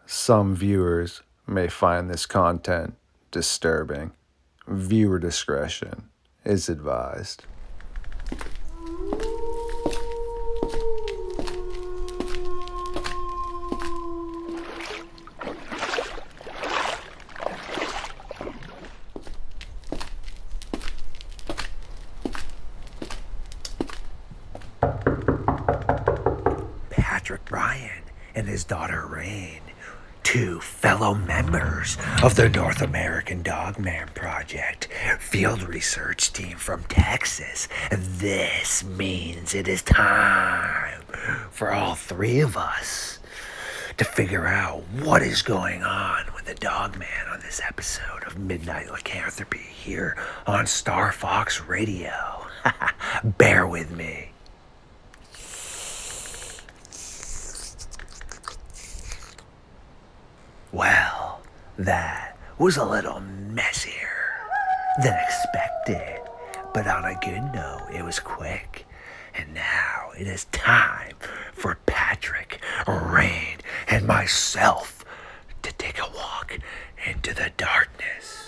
Some viewers may find this content disturbing. Viewer discretion is advised. Patrick Bryan and his daughter Rain, two fellow members of the North American Dogman Project field research team from Texas. This means it is time for all three of us to figure out what is going on with the Dogman on this episode of Midnight Lycanthropy here on StarFox Radio. Bear with me. Well, that was a little messier than expected, but on a good note, it was quick. And now it is time for Patrick, Rain, and myself to take a walk into the darkness.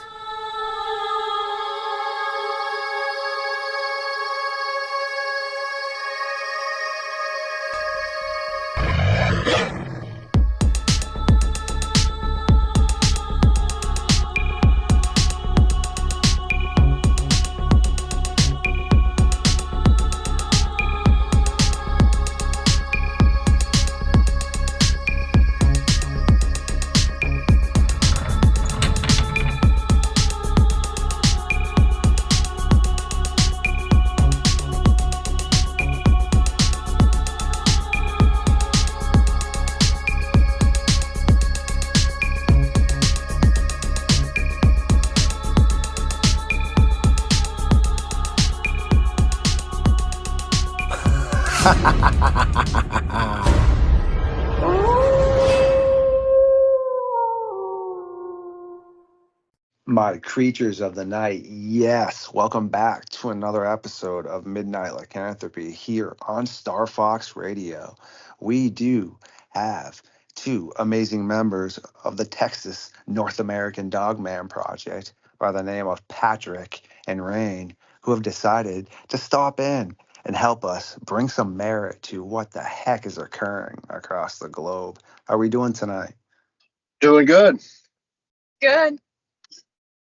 My creatures of the night, yes, welcome back to another episode of Midnight Lycanthropy here on StarFox Radio. We do have two amazing members of the Texas North American Dogman Project by the name of Patrick and Rain, who have decided to stop in and help us bring some merit to what the heck is occurring across the globe. How are we doing tonight? Doing good. Good.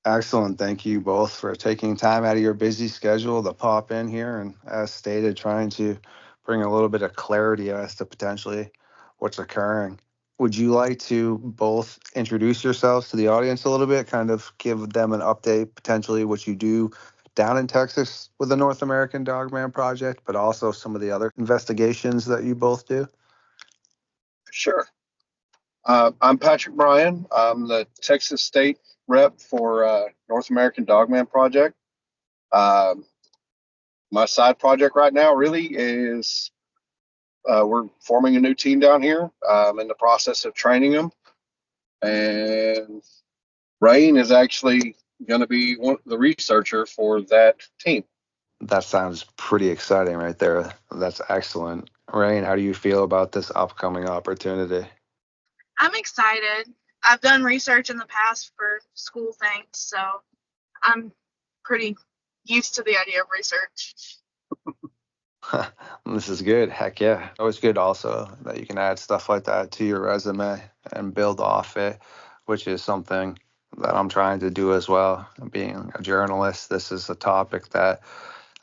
Excellent. Thank you both for taking time out of your busy schedule to pop in here and, as stated, trying to bring a little bit of clarity as to potentially what's occurring. Would you like to both introduce yourselves to the audience a little bit, kind of give them an update, potentially what you do down in Texas with the North American Dogman Project, but also some of the other investigations that you both do? Sure. I'm Patrick Bryan. I'm the Texas State rep for North American Dogman Project. My side project right now really is we're forming a new team down here. I'm in the process of training them. And Rain is actually going to be the researcher for that team. That sounds pretty exciting right there. That's excellent. Rain, how do you feel about this upcoming opportunity? I'm excited. I've done research in the past for school things, so I'm pretty used to the idea of research. This is good. Heck yeah. Always good also that you can add stuff like that to your resume and build off it, which is something that I'm trying to do as well. Being a journalist, this is a topic that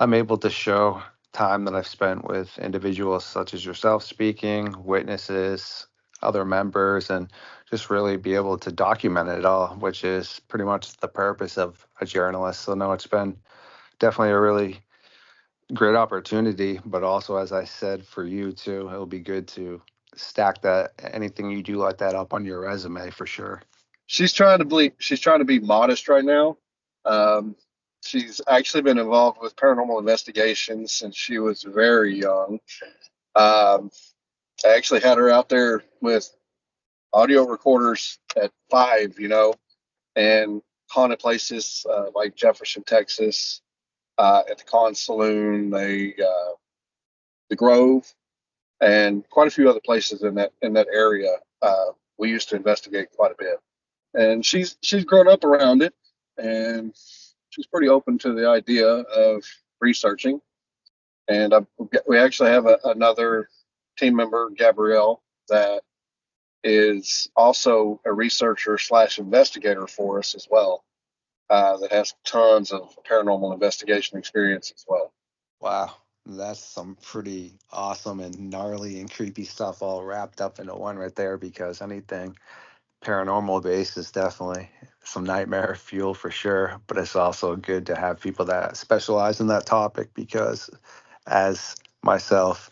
I'm able to show time that I've spent with individuals such as yourself speaking, witnesses, other members, and just really be able to document it all, which is pretty much the purpose of a journalist. So no, it's been definitely a really great opportunity, but also, as I said, for you too, it'll be good to stack that, anything you do like that, up on your resume for sure. She's trying to be modest right now. She's actually been involved with paranormal investigations since she was very young. I actually had her out there with audio recorders at 5, and haunted places like Jefferson, Texas, at the Con Saloon, the Grove, and quite a few other places in that area we used to investigate quite a bit. And she's grown up around it, and she's pretty open to the idea of researching. And we actually have another team member, Gabrielle, that is also a researcher / investigator for us as well, that has tons of paranormal investigation experience as well. Wow, that's some pretty awesome and gnarly and creepy stuff all wrapped up into one right there, because anything paranormal based is definitely some nightmare fuel for sure. But it's also good to have people that specialize in that topic, because as myself,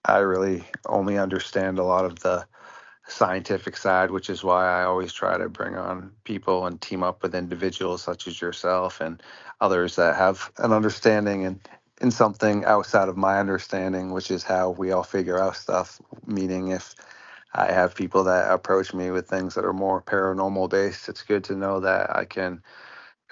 I really only understand a lot of the scientific side, which is why I always try to bring on people and team up with individuals such as yourself and others that have an understanding and in something outside of my understanding, which is how we all figure out stuff. Meaning, if I have people that approach me with things that are more paranormal based, it's good to know that I can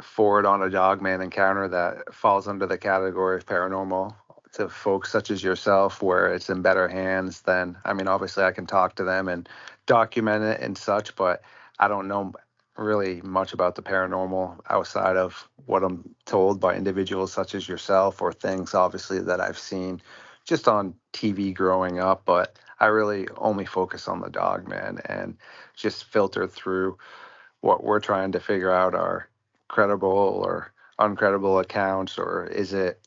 forward on a Dogman encounter that falls under the category of paranormal to folks such as yourself, where it's in better hands than, I mean, obviously I can talk to them and document it and such, but I don't know really much about the paranormal outside of what I'm told by individuals such as yourself, or things obviously that I've seen just on TV growing up. But I really only focus on the Dogman and just filter through what we're trying to figure out are credible or uncredible accounts, or is it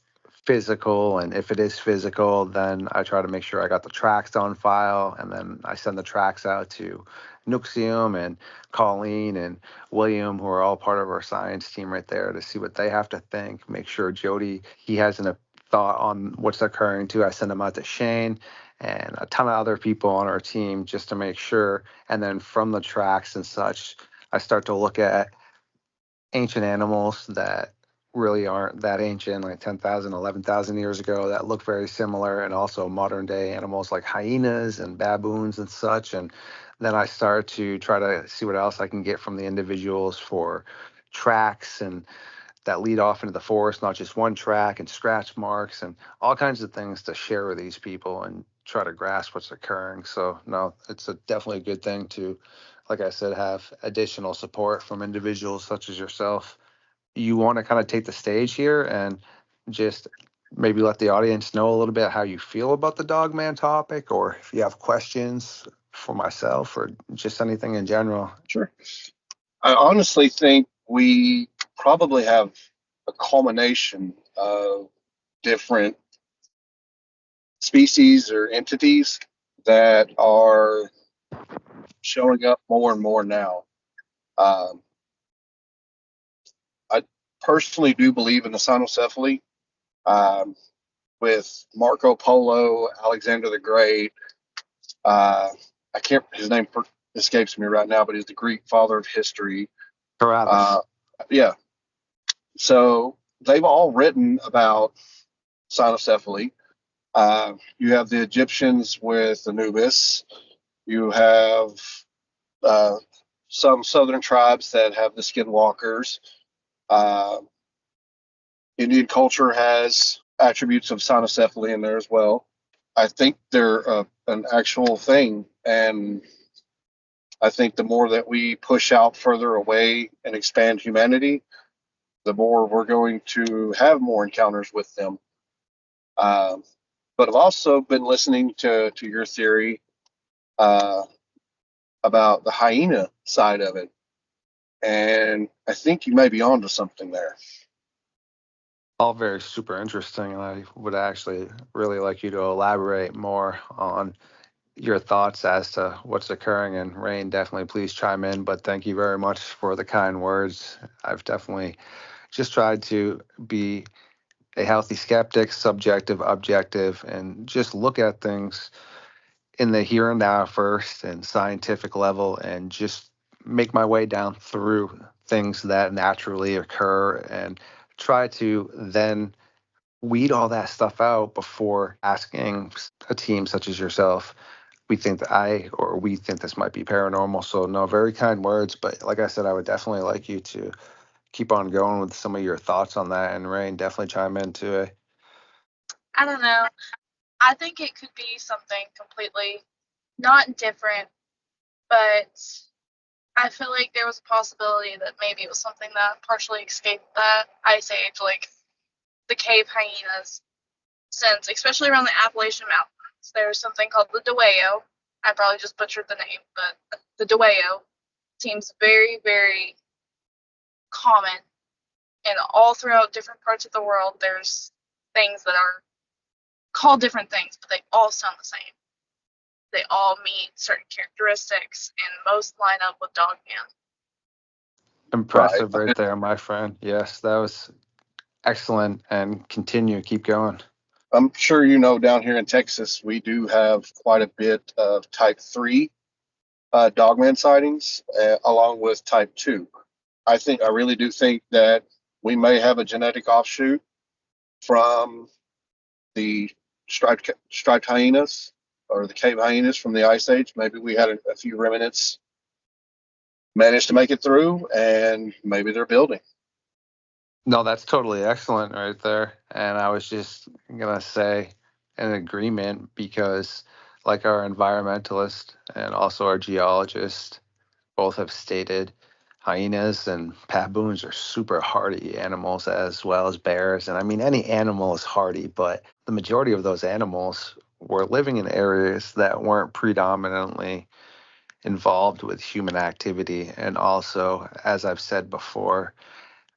physical? And if it is physical, then I try to make sure I got the tracks on file, and then I send the tracks out to Nuxium and Colleen and William, who are all part of our science team right there, to see what they have to think. Make sure Jody, he hasn't a thought on what's occurring too. I send them out to Shane and a ton of other people on our team just to make sure. And then from the tracks and such, I start to look at ancient animals that really aren't that ancient, like 10,000, 11,000 years ago, that look very similar, and also modern day animals like hyenas and baboons and such. And then I start to try to see what else I can get from the individuals for tracks and that lead off into the forest, not just one track, and scratch marks and all kinds of things to share with these people and try to grasp what's occurring. So no, it's definitely a good thing to, like I said, have additional support from individuals such as yourself. You want to kind of take the stage here and just maybe let the audience know a little bit how you feel about the Dogman topic, or if you have questions for myself or just anything in general. Sure. I honestly think we probably have a culmination of different species or entities that are showing up more and more now. Um, I personally do believe in the cynocephaly. With Marco Polo, Alexander the Great. I can't. His name escapes me right now, but he's the Greek father of history. Carabas. Yeah. So they've all written about cynocephaly. You have the Egyptians with Anubis. You have some southern tribes that have the skinwalkers. Indian culture has attributes of cynocephaly in there as well. I think they're an actual thing, and I think the more that we push out further away and expand humanity, the more we're going to have more encounters with them. But I've also been listening to your theory about the hyena side of it, and I think you may be onto something there. All very super interesting, and I would actually really like you to elaborate more on your thoughts as to what's occurring. And Rain, definitely please chime in, but thank you very much for the kind words. I've definitely just tried to be a healthy skeptic, subjective, objective, and just look at things in the here and now first and scientific level, and just make my way down through things that naturally occur and try to then weed all that stuff out before asking a team such as yourself, we think that we think this might be paranormal. So no, very kind words, but like I said, I would definitely like you to keep on going with some of your thoughts on that, and Rain, definitely chime in too. I don't know. I think it could be something completely not different but I feel like there was a possibility that maybe it was something that partially escaped that ice age, like the cave hyenas. Since, especially around the Appalachian Mountains, there's something called the Deweo. I probably just butchered the name, but the Deweo seems very, very common. And all throughout different parts of the world, there's things that are called different things, but they all sound the same. They all meet certain characteristics, and most line up with Dogman. Right. Impressive right there, my friend. Yes, that was excellent. And continue, keep going. I'm sure you know down here in Texas, we do have quite a bit of type 3 dogman sightings, along with type 2. I really do think that we may have a genetic offshoot from the striped hyenas or the cave hyenas from the Ice Age. Maybe we had a few remnants managed to make it through, and maybe they're building. No, that's totally excellent right there. And I was just going to say an agreement because, like our environmentalist and also our geologist both have stated, hyenas and baboons are super hardy animals as well as bears. And I mean, any animal is hardy, but the majority of those animals were living in areas that weren't predominantly involved with human activity. And also, as I've said before,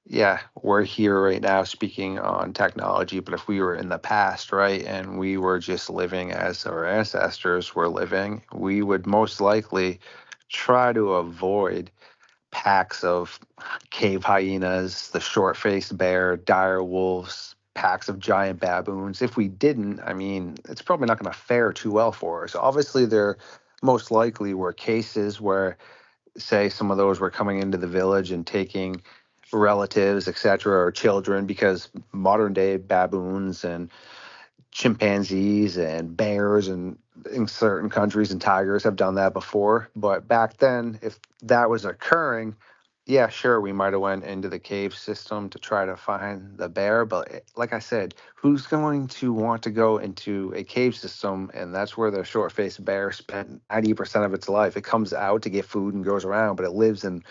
yeah, we're here right now speaking on technology, but if we were in the past, right, and we were just living as our ancestors were living, we would most likely try to avoid packs of cave hyenas, the short-faced bear, dire wolves, packs of giant baboons. If we didn't, I mean, it's probably not going to fare too well for us. Obviously, there most likely were cases where, say, some of those were coming into the village and taking relatives, etc., or children, because modern day baboons and chimpanzees and bears and in certain countries and tigers have done that before. But back then, if that was occurring, yeah, sure, we might have went into the cave system to try to find the bear. But like I said, who's going to want to go into a cave system? And that's where the short-faced bear spent 90% of its life. It comes out to get food and goes around, but it lives and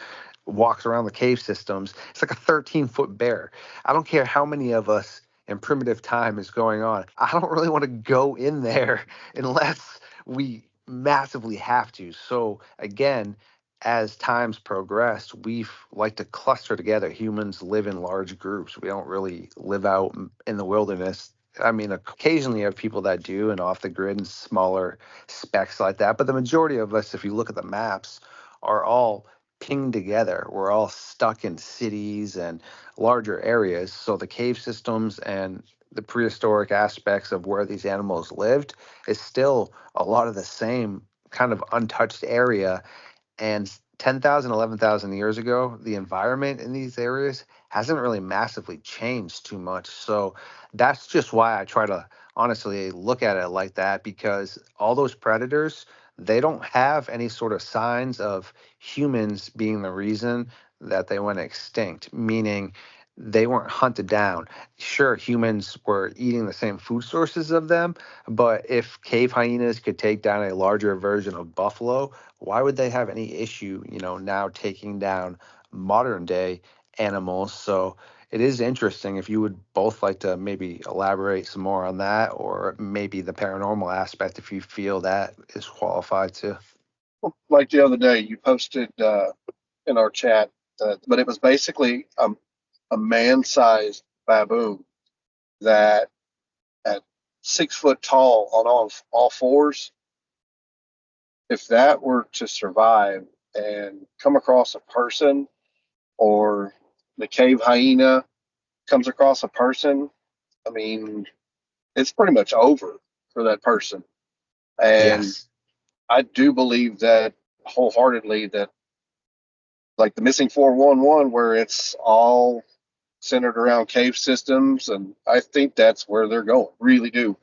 walks around the cave systems. It's like a 13-foot bear. I don't care how many of us in primitive time is going on. I don't really want to go in there unless we massively have to. So again, as times progressed, we've like to cluster together. Humans live in large groups. We don't really live out in the wilderness. I mean, occasionally you have people that do and off the grid and smaller specks like that. But the majority of us, if you look at the maps, are all pinged together. We're all stuck in cities and larger areas. So the cave systems and the prehistoric aspects of where these animals lived is still a lot of the same kind of untouched area. And 10,000, 11,000 years ago, the environment in these areas hasn't really massively changed too much. So that's just why I try to honestly look at it like that, because all those predators, they don't have any sort of signs of humans being the reason that they went extinct, meaning they weren't hunted down. Sure, humans were eating the same food sources of them, but if cave hyenas could take down a larger version of buffalo, why would they have any issue, now taking down modern day animals? So it is interesting if you would both like to maybe elaborate some more on that, or maybe the paranormal aspect if you feel that is qualified to. Like the other day, you posted in our chat, but it was basically a man-sized baboon that at 6 foot tall on all fours, if that were to survive and come across a person, or the cave hyena comes across a person, I mean, it's pretty much over for that person. And Yes. I do believe that wholeheartedly, that like the missing 411, where it's all centered around cave systems, and I think that's where they're going. Really do.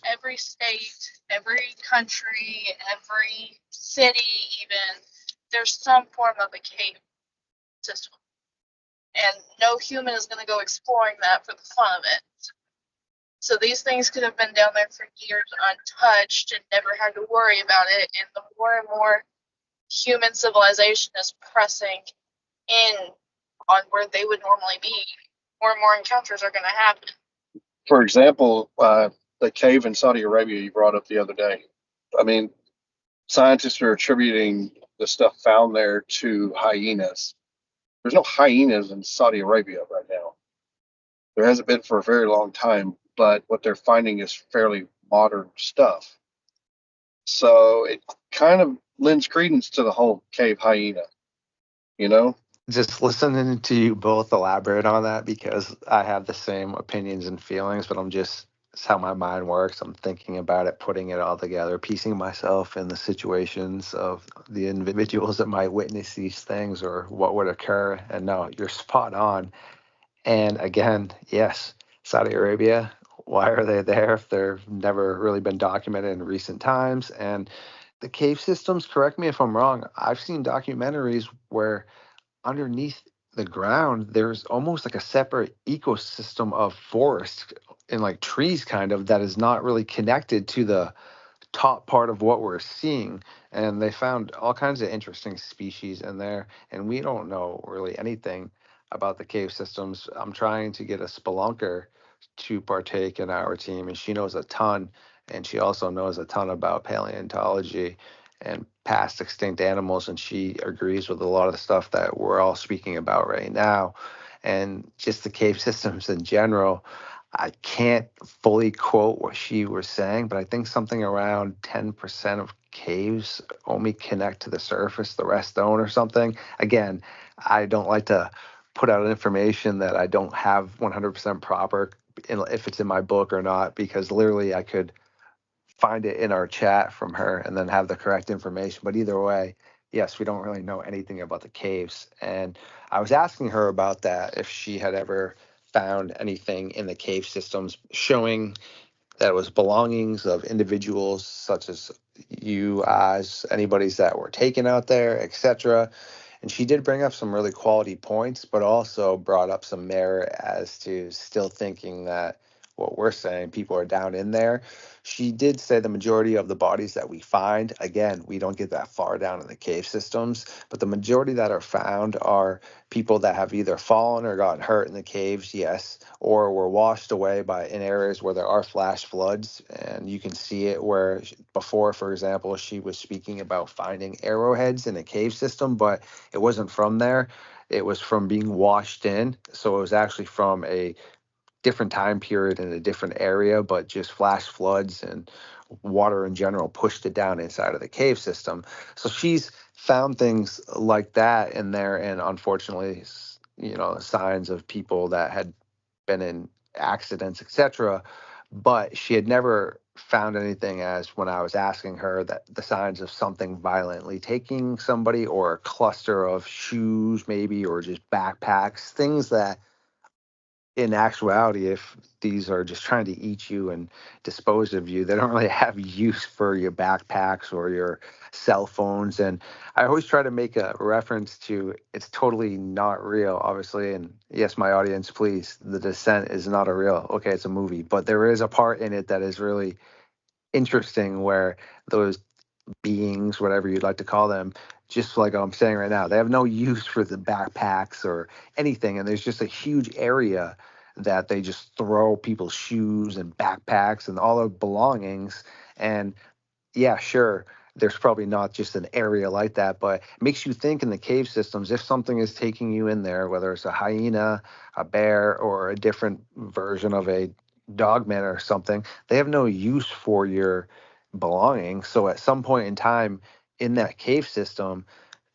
Every state, every country, every city, even, there's some form of a cave system. And no human is going to go exploring that for the fun of it. So these things could have been down there for years untouched and never had to worry about it. And the more and more human civilization is pressing in on where they would normally be, more and more encounters are going to happen. For example, the cave in Saudi Arabia you brought up the other day. I mean, scientists are attributing the stuff found there to hyenas. There's no hyenas in Saudi Arabia right now. There hasn't been for a very long time, but what they're finding is fairly modern stuff. So it kind of lends credence to the whole cave hyena, you know? Just listening to you both elaborate on that, because I have the same opinions and feelings, but it's how my mind works. I'm thinking about it, putting it all together, piecing myself in the situations of the individuals that might witness these things or what would occur. And no, you're spot on. And again, yes, Saudi Arabia, why are they there if they've never really been documented in recent times? And the cave systems, correct me if I'm wrong, I've seen documentaries where underneath the ground there's almost like a separate ecosystem of forest and like trees kind of that is not really connected to the top part of what we're seeing. And they found all kinds of interesting species in there, and we don't know really anything about the cave systems. I'm trying to get a spelunker to partake in our team, and she knows a ton, and she also knows a ton about paleontology and past extinct animals, and she agrees with a lot of the stuff that we're all speaking about right now. And just the cave systems in general, I can't fully quote what she was saying, but I think something around 10% of caves only connect to the surface, the rest don't, or something. Again, I don't like to put out information that I don't have 100% proper, if it's in my book or not, because literally I could find it in our chat from her and then have the correct information. But either way, yes, we don't really know anything about the caves. And I was asking her about that, if she had ever found anything in the cave systems showing that it was belongings of individuals such as you, as anybody's that were taken out there, etc. And she did bring up some really quality points, but also brought up some merit as to still thinking that what we're saying, people are down in there. She did say the majority of the bodies that we find, again, we don't get that far down in the cave systems, but the majority that are found are people that have either fallen or gotten hurt in the caves, yes, or were washed away by in areas where there are flash floods. And you can see it where before, for example, she was speaking about finding arrowheads in a cave system, but it wasn't from there. It was from being washed in. So it was actually from a different time period in a different area, but just flash floods and water in general pushed it down inside of the cave system. So she's found things like that in there, and unfortunately, signs of people that had been in accidents, etc. But she had never found anything, as when I was asking her, that the signs of something violently taking somebody, or a cluster of shoes maybe, or just backpacks, things that in actuality, if these are just trying to eat you and dispose of you, they don't really have use for your backpacks or your cell phones. And I always try to make a reference to, it's totally not real, obviously. And yes, my audience, please, The Descent is not a real, okay, it's a movie, but there is a part in it that is really interesting where those beings, whatever you'd like to call them, just like I'm saying right now, they have no use for the backpacks or anything. And there's just a huge area that they just throw people's shoes and backpacks and all their belongings. And yeah, sure, there's probably not just an area like that, but it makes you think in the cave systems, if something is taking you in there, whether it's a hyena, a bear, or a different version of a dogman or something, they have no use for your belongings. So at some point in time in that cave system,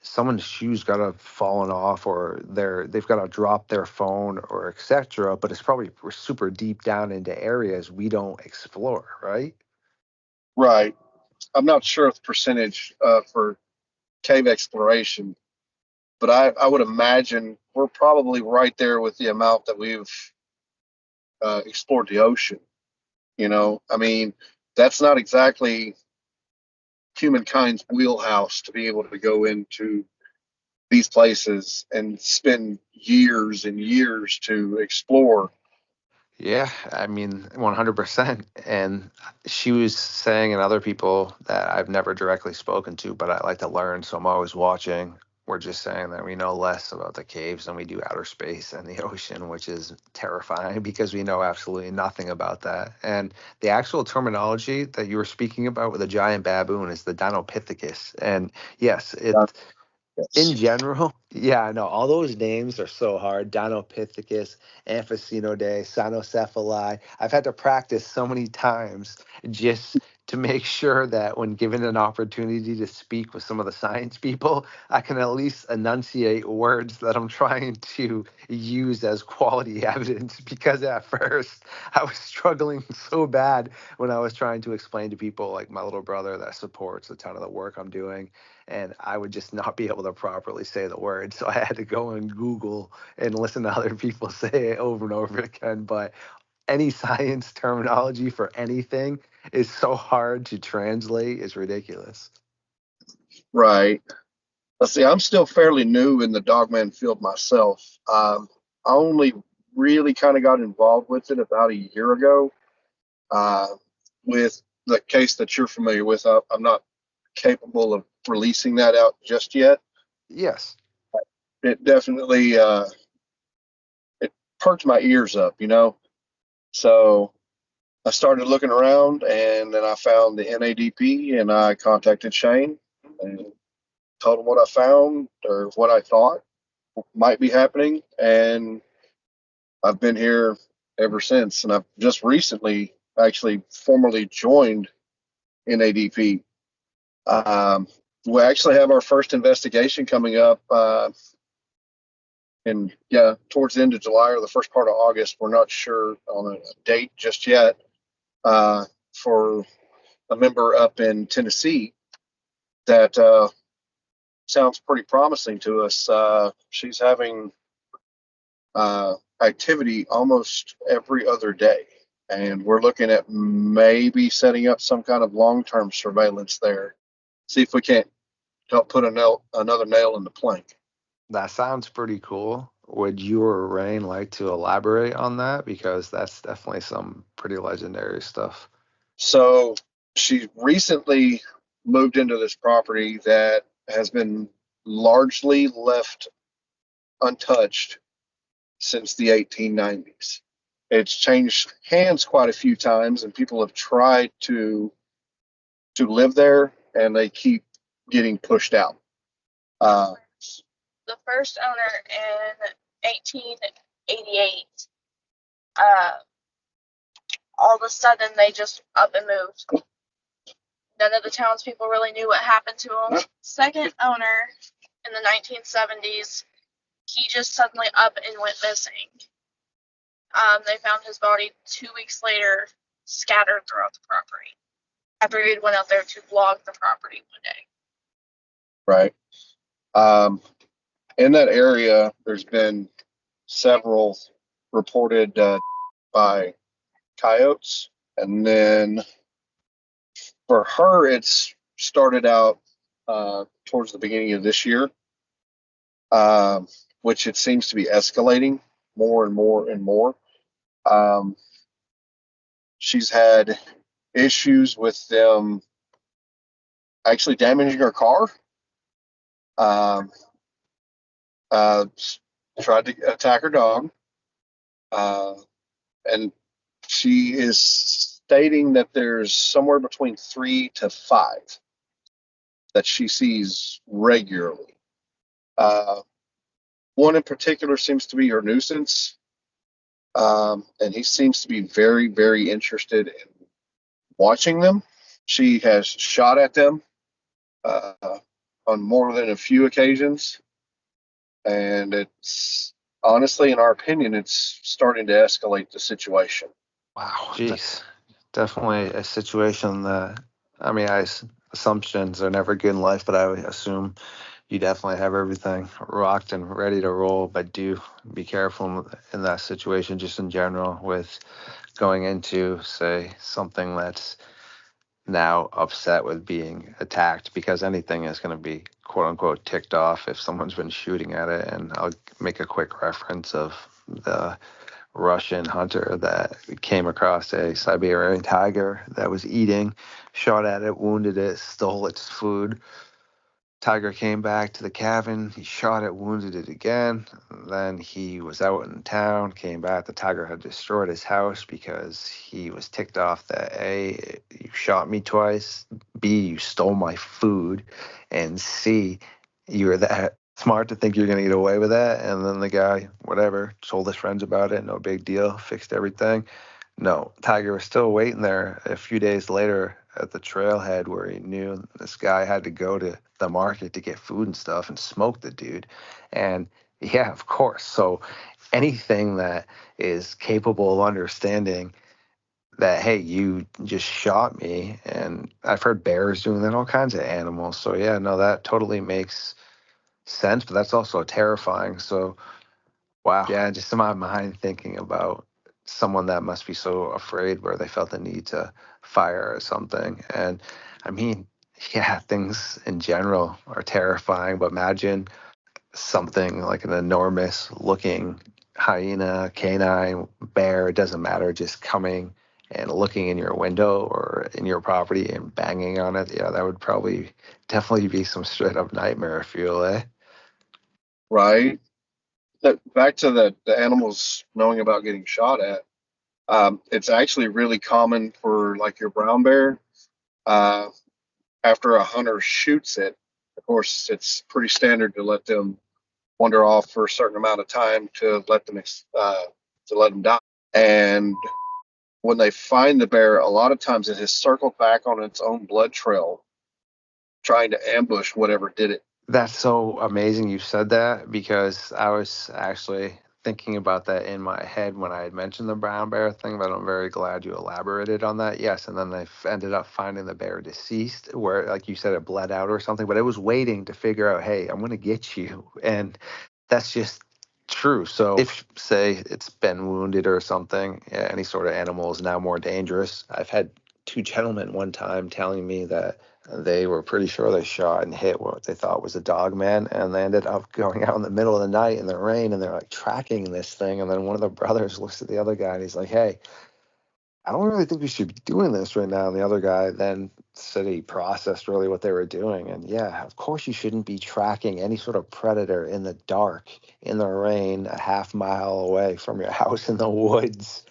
someone's shoes got to fallen off, or they've got to drop their phone, or etc. But it's probably super deep down into areas we don't explore, right? Right. I'm not sure of the percentage for cave exploration, but I would imagine we're probably right there with the amount that we've explored the ocean. I mean, that's not exactly humankind's wheelhouse to be able to go into these places and spend years and years to explore. Yeah, I mean, 100%. And she was saying, and other people that I've never directly spoken to, but I like to learn, so I'm always watching. We're just saying that we know less about the caves than we do outer space and the ocean, which is terrifying because we know absolutely nothing about that. And the actual terminology that you were speaking about with a giant baboon is the Dinopithecus. And yes, in Yes. general, yeah, I know. All those names are so hard. Dinopithecus, Amphicenoidae, Cynocephali. I've had to practice so many times just to make sure that when given an opportunity to speak with some of the science people, I can at least enunciate words that I'm trying to use as quality evidence. Because at first I was struggling so bad when I was trying to explain to people like my little brother that supports a ton of the work I'm doing, and I would just not be able to properly say the word. So I had to go on Google and listen to other people say it over and over again. But any science terminology for anything is so hard to translate. It's ridiculous. Right. Let's see. I'm still fairly new in the Dogman field myself. I only really kind of got involved with it about a year ago. Uh, with the case that you're familiar with, I'm not capable of releasing that out just yet. Yes. It definitely it perked my ears up, you know. So I started looking around, and then I found the NADP, and I contacted Shane and told him what I found or what I thought might be happening, and I've been here ever since. And I've just recently actually formally joined NADP. Um, we actually have our first investigation coming up in towards the end of July or the first part of August. We're not sure on a date just yet. For a member up in Tennessee that sounds pretty promising to us. She's having activity almost every other day, and we're looking at maybe setting up some kind of long-term surveillance there. See if we can't help put another nail in the plank. That sounds pretty cool. Would you or Rain like to elaborate on that? Because that's definitely some pretty legendary stuff. So she recently moved into this property that has been largely left untouched since the 1890s. It's changed hands quite a few times, and people have tried to live there, and they keep getting pushed out. Uh, The first owner in 1888, uh, all of a sudden they just up and moved. None of the townspeople really knew what happened to him. Second owner in the 1970s, he just suddenly up and went missing. They found his body 2 weeks later, scattered throughout the property, after he went out there to log the property one day. right. Um, in that area, there's been several reported by coyotes, and then for her, it's started out towards the beginning of this year, which it seems to be escalating more and more and more. Um, she's had issues with them actually damaging her car. Um, uh, Tried to attack her dog, uh, and she is stating that there's somewhere between 3 to 5 that she sees regularly. One in particular seems to be her nuisance, and he seems to be very, very interested in watching them. She has shot at them uh, on more than a few occasions, and it's honestly, in our opinion, it's starting to escalate the situation. Wow. Jeez. Definitely a situation that, I mean, assumptions are never good in life, but I would assume you definitely have everything rocked and ready to roll. But do be careful in that situation, just in general, with going into, say, something that's now upset with being attacked, because anything is going to be quote unquote ticked off if someone's been shooting at it. And I'll make a quick reference of the Russian hunter that came across a Siberian tiger that was eating, shot at it, wounded it, stole its food. Tiger came back to the cabin. He shot it, wounded it again. Then he was out in town, came back. The tiger had destroyed his house because he was ticked off that A, you shot me twice, B, you stole my food, and C, you were that smart to think you're going to get away with that. And then the guy, whatever, told his friends about it. No big deal, fixed everything. No, Tiger was still waiting there a few days later at the trailhead where he knew this guy had to go to the market to get food and stuff and smoke the dude. And yeah, of course. So anything that is capable of understanding that, hey, you just shot me, and I've heard bears doing that, all kinds of animals. So yeah, no, that totally makes sense, but that's also terrifying. So wow. Yeah, just in my mind thinking about someone that must be so afraid where they felt the need to fire or something. And I mean, yeah, things in general are terrifying, but imagine something like an enormous looking hyena, canine, bear, it doesn't matter, just coming and looking in your window or in your property and banging on it. Yeah, that would probably definitely be some straight up nightmare fuel, eh? Right. Back to the animals knowing about getting shot at. It's actually really common for like your brown bear. Uh, After a hunter shoots it, of course, it's pretty standard to let them wander off for a certain amount of time to let them die. And when they find the bear, a lot of times it has circled back on its own blood trail, trying to ambush whatever did it. That's so amazing you said that because I was actually thinking about that in my head when I had mentioned the brown bear thing, but I'm very glad you elaborated on that. Yes, and then they ended up finding the bear deceased, where, like you said, it bled out or something, but it was waiting to figure out, hey, I'm going to get you. And that's just true. So if, say, it's been wounded or something, yeah, any sort of animal is now more dangerous. I've had two gentlemen one time telling me that they were pretty sure they shot and hit what they thought was a dogman, and they ended up going out in the middle of the night in the rain, and they're like tracking this thing. And then one of the brothers looks at the other guy and he's like, "Hey, I don't really think we should be doing this right now." And the other guy then said he processed really what they were doing. And yeah, of course you shouldn't be tracking any sort of predator in the dark, in the rain, a half mile away from your house in the woods.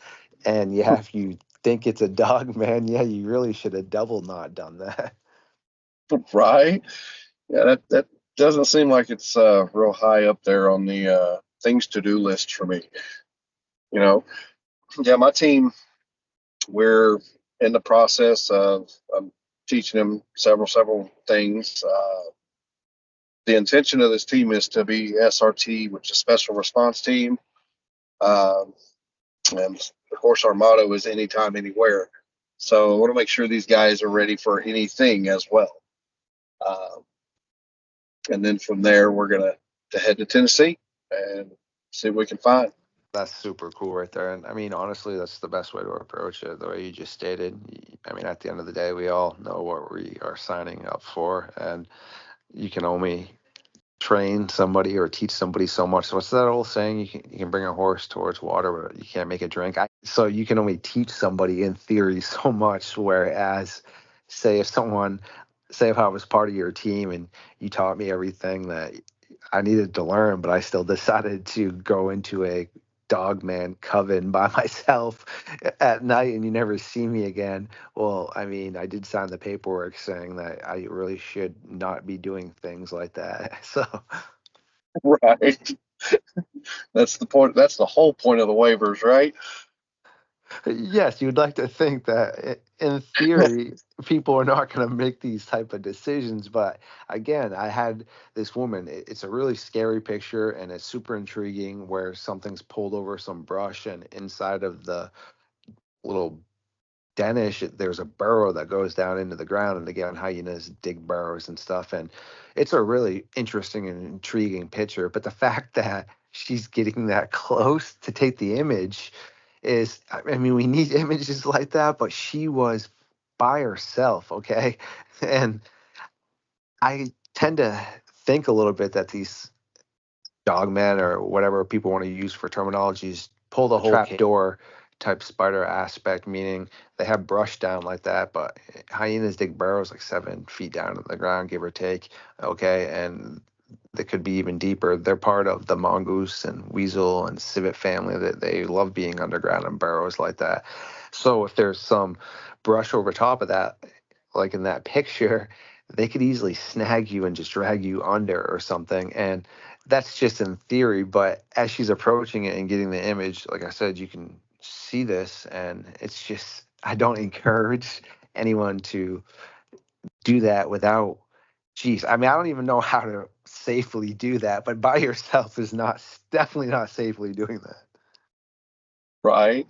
And yeah, if you think it's a dog man, yeah, you really should have double not done that. Right? Yeah, that doesn't seem like it's real high up there on the things to do list for me. You know, yeah, my team, we're in the process of teaching them several things. The intention of this team is to be SRT, which is Special Response Team. Um, and of course, our motto is anytime, anywhere. So I want to make sure these guys are ready for anything as well. Uh, and then from there, we're going to head to Tennessee and see what we can find. That's super cool right there. And I mean, honestly, that's the best way to approach it, the way you just stated. I mean, at the end of the day, we all know what we are signing up for, and you can only train somebody or teach somebody so much. So what's that old saying? You can bring a horse towards water, but you can't make it drink. So you can only teach somebody in theory so much. Whereas, say if I was part of your team and you taught me everything that I needed to learn, but I still decided to go into a dogman coven by myself at night and you never see me again. Well, I mean, I did sign the paperwork saying that I really should not be doing things like that. So, Right. That's the point. That's the whole point of the waivers, right? yes, you'd like to think that in theory, people are not going to make these type of decisions. But again, I had this woman. It's a really scary picture and it's super intriguing where something's pulled over some brush and inside of the little Danish, there's a burrow that goes down into the ground, and again, hyenas dig burrows and stuff, and it's a really interesting and intriguing picture. But the fact that she's getting that close to take the image is, I mean, we need images like that, but she was by herself, okay? And I tend to think a little bit that these dogmen or whatever people want to use for terminologies pull the whole trapdoor type spider aspect, meaning they have brush down like that, but hyenas dig burrows like 7 feet down to the ground, give or take. Okay, and they could be even deeper. They're part of the mongoose and weasel and civet family that they love being underground in burrows like that. So if there's some brush over top of that, like in that picture, they could easily snag you and just drag you under or something. And that's just in theory, but as she's approaching it and getting the image, like I said, you can see this, and it's just, I don't encourage anyone to do that without, geez, I mean, I don't even know how to safely do that, but by yourself is not, definitely not safely doing that. Right.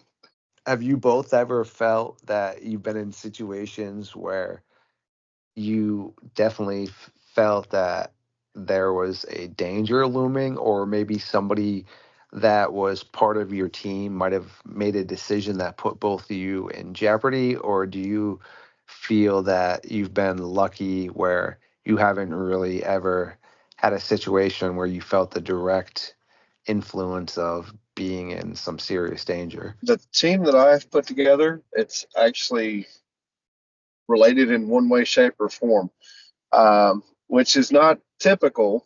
Have you both ever felt that you've been in situations where you definitely felt that there was a danger looming, or maybe somebody that was part of your team might have made a decision that put both of you in jeopardy? Or do you feel that you've been lucky where you haven't really ever had a situation where you felt the direct influence of being in some serious danger? The team that I've put together, it's actually related in one way, shape, or form, which is not typical,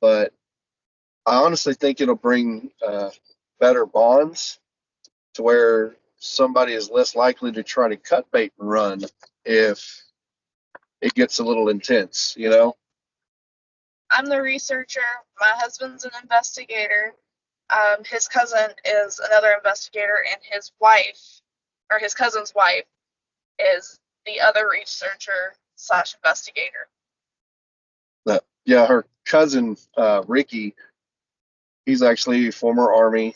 but I honestly think it'll bring better bonds to where somebody is less likely to try to cut bait and run if it gets a little intense, you know? I'm the researcher. My husband's an investigator. His cousin is another investigator, and his wife, or his cousin's wife, is the other researcher slash investigator. Yeah, her cousin, Ricky, he's actually former Army.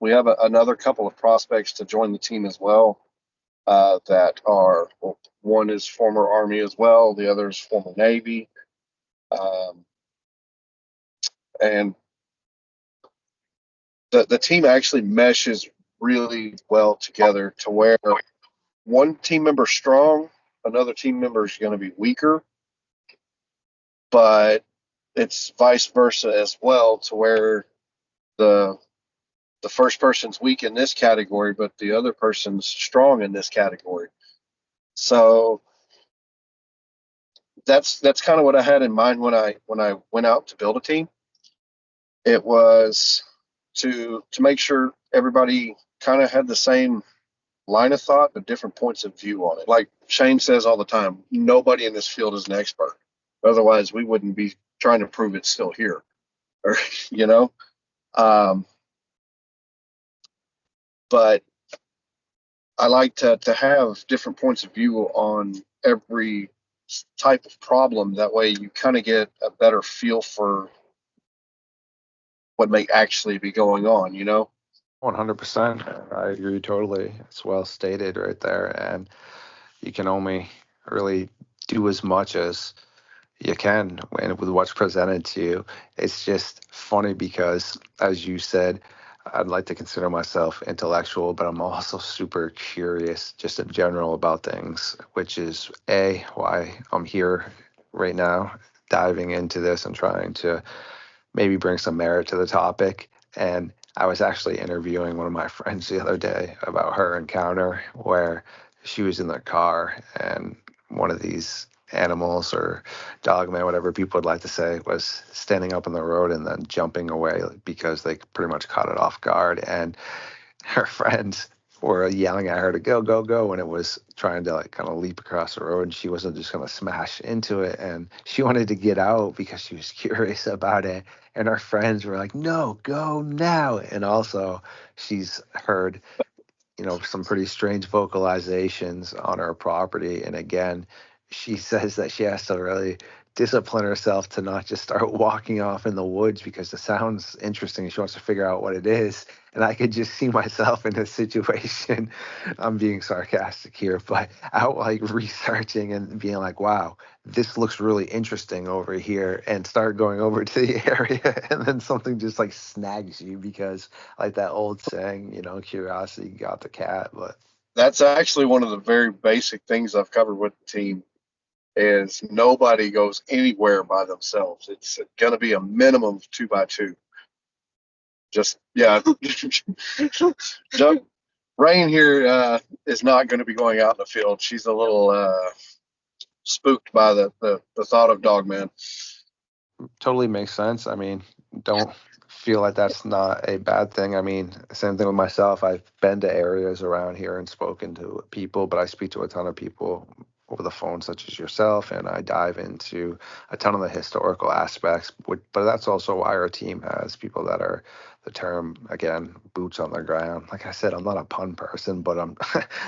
We have another couple of prospects to join the team as well that are, well, one is former Army as well, the other is former Navy. And the team actually meshes really well together to where one team member's strong, another team member is going to be weaker, but it's vice versa as well, to where the first person's weak in this category, but the other person's strong in this category. So that's kind of what I had in mind when I went out to build a team. It was to make sure everybody kind of had the same line of thought, but different points of view on it. Like Shane says all the time, nobody in this field is an expert. Otherwise, we wouldn't be trying to prove it's still here, or you know. But I like to have different points of view on every type of problem. That way, you kind of get a better feel for what may actually be going on, you know? 100%. I agree totally. It's well stated right there. And you can only really do as much as you can with what's presented to you. It's just funny because, as you said, I'd like to consider myself intellectual, but I'm also super curious just in general about things, which is why I'm here right now, diving into this and trying to maybe bring some merit to the topic. And I was actually interviewing one of my friends the other day about her encounter where she was in the car and one of these animals or dogman, whatever people would like to say, was standing up on the road and then jumping away because they pretty much caught it off guard. And her friends were yelling at her to go, go, go, when it was trying to like kind of leap across the road, and she wasn't just going to smash into it. And she wanted to get out because she was curious about it. And our friends were like, no, go now. And also she's heard, some pretty strange vocalizations on her property. And again, she says that she has to really discipline herself to not just start walking off in the woods because it sounds interesting. She wants to figure out what it is. And I could just see myself in this situation. I'm being sarcastic here, but out like researching and being like, wow, this looks really interesting over here, and start going over to the area. And then something just like snags you because, like that old saying, curiosity got the cat. But That's actually one of the very basic things I've covered with the team is nobody goes anywhere by themselves. It's going to be a minimum of 2 by 2. Just yeah. Rain here is not going to be going out in the field. She's a little spooked by the thought of Dogman. Totally makes sense. I mean, don't feel like that's not a bad thing. I mean, same thing with myself. I've been to areas around here and spoken to people, but I speak to a ton of people over the phone, such as yourself, and I dive into a ton of the historical aspects. But that's also why our team has people that are the term again, boots on the ground. Like I said, I'm not a pun person, but I'm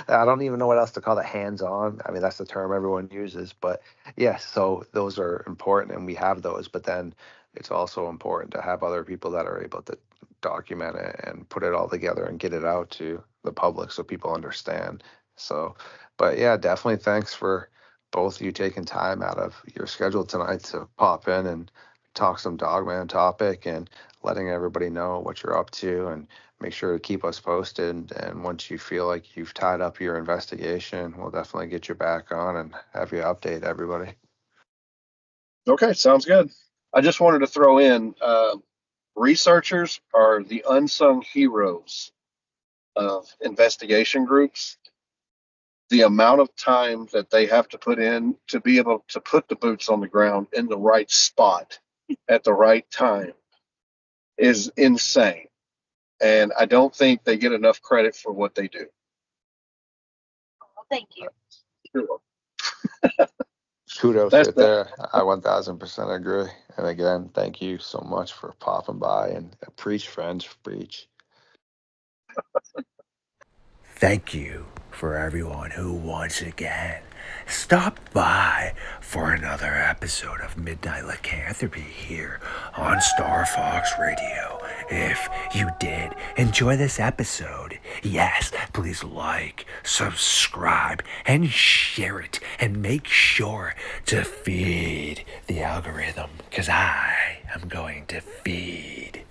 I don't even know what else to call it. Hands on. I mean, that's the term everyone uses, but yes, so those are important and we have those, but then it's also important to have other people that are able to document it and put it all together and get it out to the public so people understand. So, but yeah, definitely thanks for both of you taking time out of your schedule tonight to pop in and talk some Dogman topic and letting everybody know what you're up to and make sure to keep us posted. And once you feel like you've tied up your investigation, we'll definitely get you back on and have you update everybody. Okay, sounds good. I just wanted to throw in researchers are the unsung heroes of investigation groups. The amount of time that they have to put in to be able to put the boots on the ground in the right spot at the right time is insane. And I don't think they get enough credit for what they do. Well, thank you. Sure. Kudos That's right that. there. I 1000% agree. And again, thank you so much for popping by and preach, friends, preach. Thank you for everyone who once again stopped by for another episode of Midnight Lycanthropy here on StarFox Radio. If you did enjoy this episode, yes, please like, subscribe, and share it, and make sure to feed the algorithm, because I am going to feed